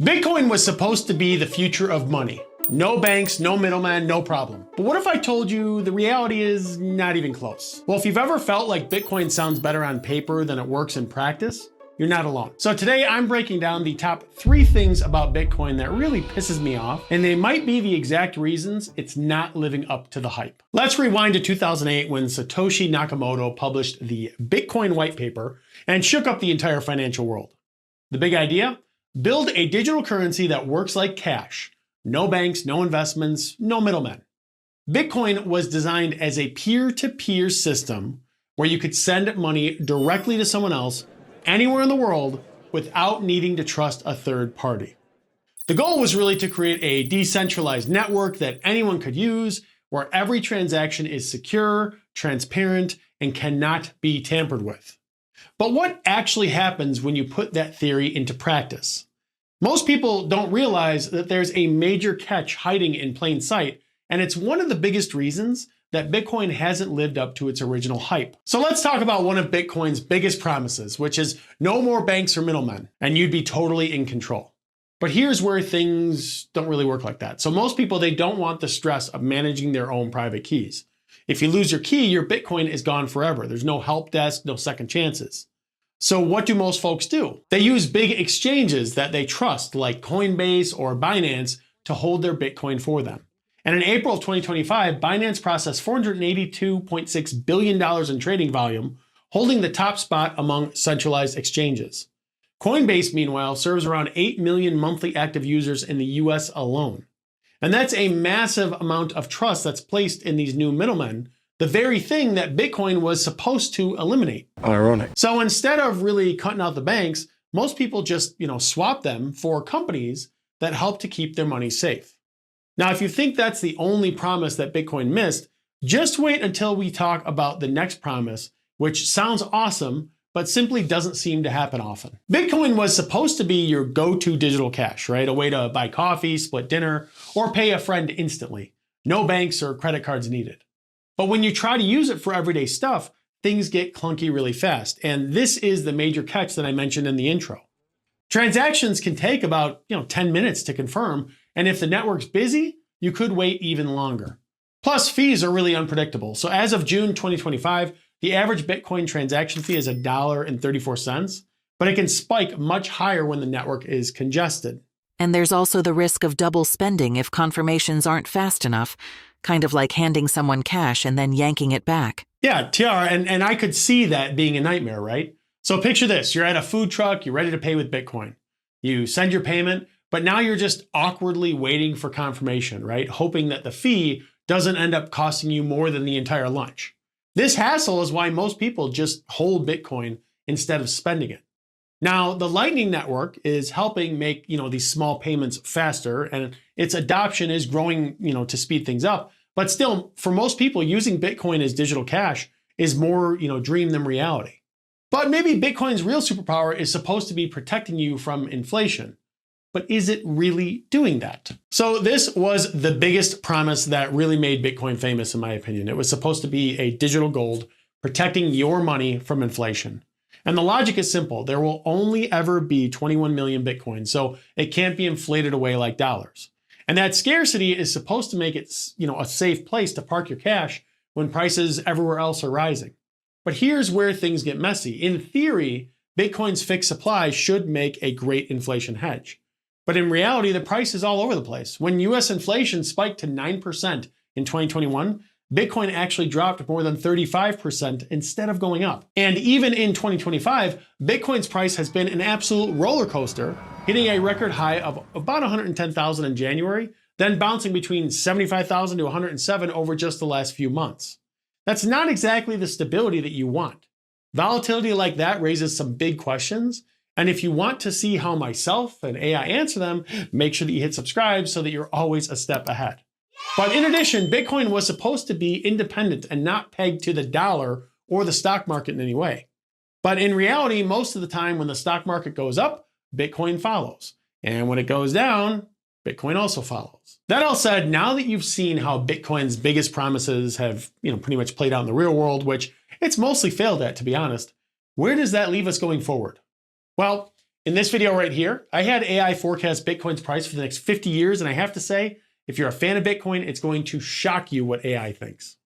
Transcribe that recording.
Bitcoin was supposed to be the future of money. No banks, no middlemen, no problem. But what if I told you the reality is not even close? Well, if you've ever felt like Bitcoin sounds better on paper than it works in practice, you're not alone. So today I'm breaking down the top 3 things about Bitcoin that really pisses me off, and they might be the exact reasons it's not living up to the hype. Let's rewind to 2008 when Satoshi Nakamoto published the Bitcoin white paper and shook up the entire financial world. The big idea? Build a digital currency that works like cash. No banks, no investments, no middlemen. Bitcoin was designed as a peer-to-peer system where you could send money directly to someone else anywhere in the world without needing to trust a third party. The goal was really to create a decentralized network that anyone could use, where every transaction is secure, transparent, and cannot be tampered with. But what actually happens when you put that theory into practice? Most people don't realize that there's a major catch hiding in plain sight, and it's one of the biggest reasons that Bitcoin hasn't lived up to its original hype. So let's talk about one of Bitcoin's biggest promises, which is no more banks or middlemen, and you'd be totally in control. But here's where things don't really work like that. So most people, they don't want the stress of managing their own private keys. If you lose your key, your Bitcoin is gone forever. There's no help desk, no second chances. So what do most folks do? They use big exchanges that they trust, like Coinbase or Binance, to hold their Bitcoin for them. And in April of 2025, Binance processed $482.6 billion in trading volume, holding the top spot among centralized exchanges. Coinbase, meanwhile, serves around 8 million monthly active users in the US alone. And that's a massive amount of trust that's placed in these new middlemen, the very thing that Bitcoin was supposed to eliminate. Ironic. So instead of really cutting out the banks, most people just, swap them for companies that help to keep their money safe. Now, if you think that's the only promise that Bitcoin missed, just wait until we talk about the next promise, which sounds awesome, but simply doesn't seem to happen often. Bitcoin was supposed to be your go-to digital cash, right? A way to buy coffee, split dinner, or pay a friend instantly. No banks or credit cards needed. But when you try to use it for everyday stuff, things get clunky really fast. And this is the major catch that I mentioned in the intro. Transactions can take about 10 minutes to confirm. And if the network's busy, you could wait even longer. Plus, fees are really unpredictable. So as of June 2025, the average Bitcoin transaction fee is $1.34, but it can spike much higher when the network is congested. And there's also the risk of double spending if confirmations aren't fast enough, kind of like handing someone cash and then yanking it back. Yeah, TR, and I could see that being a nightmare, right? So picture this, you're at a food truck, you're ready to pay with Bitcoin. You send your payment, but now you're just awkwardly waiting for confirmation, right? Hoping that the fee doesn't end up costing you more than the entire lunch. This hassle is why most people just hold Bitcoin instead of spending it. Now, the Lightning Network is helping make, these small payments faster, and its adoption is growing, to speed things up. But still, for most people, using Bitcoin as digital cash is more, dream than reality. But maybe Bitcoin's real superpower is supposed to be protecting you from inflation. But is it really doing that? So this was the biggest promise that really made Bitcoin famous, in my opinion. It was supposed to be a digital gold protecting your money from inflation. And the logic is simple. There will only ever be 21 million Bitcoin, so it can't be inflated away like dollars. And that scarcity is supposed to make it, a safe place to park your cash when prices everywhere else are rising. But here's where things get messy. In theory, Bitcoin's fixed supply should make a great inflation hedge. But in reality, the price is all over the place. When US inflation spiked to 9% in 2021, Bitcoin actually dropped more than 35% instead of going up. And even in 2025, Bitcoin's price has been an absolute roller coaster, hitting a record high of about 110,000 in January, then bouncing between 75,000 to 107 over just the last few months. That's not exactly the stability that you want. Volatility like that raises some big questions. And if you want to see how myself and AI answer them, make sure that you hit subscribe so that you're always a step ahead. But in addition, Bitcoin was supposed to be independent and not pegged to the dollar or the stock market in any way. But in reality, most of the time when the stock market goes up, Bitcoin follows. And when it goes down, Bitcoin also follows. That all said, now that you've seen how Bitcoin's biggest promises have, pretty much played out in the real world, which it's mostly failed at, to be honest, where does that leave us going forward? Well, In this video right here, I had AI forecast Bitcoin's price for the next 50 years, and I have to say, if you're a fan of Bitcoin, it's going to shock you what AI thinks.